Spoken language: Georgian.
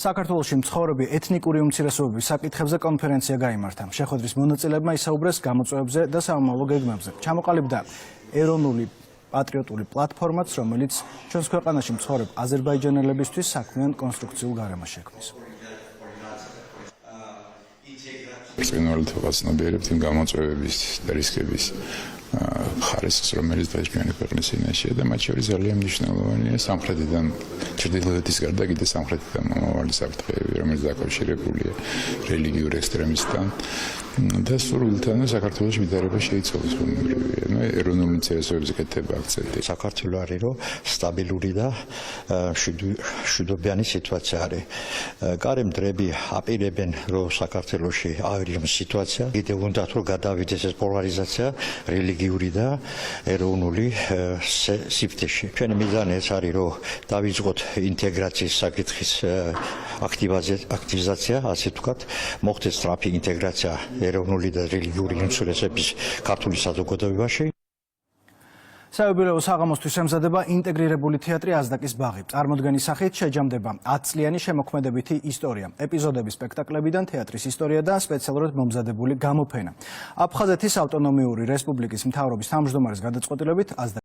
საქართველოში მცხოვრები ეთნიკური უმცირესობების საკითხებზე კონფერენცია გაიმართა. შეხვედრის მონაწილეებმა ისაუბრეს გამოწვევებზე და სამომავლო გეგმებზე. ჩამოყალიბდა ეროვნული პატრიოტული პლატფორმაც, რომელიც ჩვენს ქვეყანაში მცხოვრებ აზერბაიჯანელებისთვის საქმიან კონსტრუქციულ გარემოს შექმნის. ბრწყინვალეთობას ნაბიერებთ იმ გამოწვევების და რისკების ხარისხს, რომელიც დაიწყო ქვეყნის წინაშე და მათ შორის ძალიან მნიშვნელოვანია სამხრეთიდან ჩრდილოეთის გარდა კიდე სამხრეთიდან მომავალი საფრთხეები, რომელიც დაკავშირებულია რელიგიურ ექსტრემისტთან და სრულთან საქართველოს მიდარება შეიცვალოს ბუნებრივია. ეროვნული ინტერესების კეთება აქცენტი. საქართველო არის რომ სტაბილური და მშვიდობიანი სიტუაცია არის. გარემ დრები აპირებენ რომ საქართველოში ავირიმ სიტუაცია. კიდევ უნდათ რომ გადავიდეს ეს პოლარიზაცია რელიგიური და ეროვნული სიფტეში. ჩვენი მიზანი ეს არის რომ დავიწყოთ ინტეგრაციის საკითხის აქტივიზაცია, ასე ვთქვათ, მოხდეს სწრაფი ინტეგრაცია ეროვნული და რელიგიური უმცირესობების ქართული საზოგადოებაში. საიუბილეო საღამოსთვის ემზადება ინტეგრირებული თეატრი აზდაკის ბაღი. წარმოდგენის სახით შეჯამდება 10 წლიანი შემოქმედებითი ისტორია, ეპიზოდები სპექტაკლებიდან, თეატრის ისტორია და სპეციალურად მომზადებული გამოფენა. აფხაზეთის ავტონომიური რესპუბლიკის მთავრობის თავმჯდომარის გადაწყვეტილებით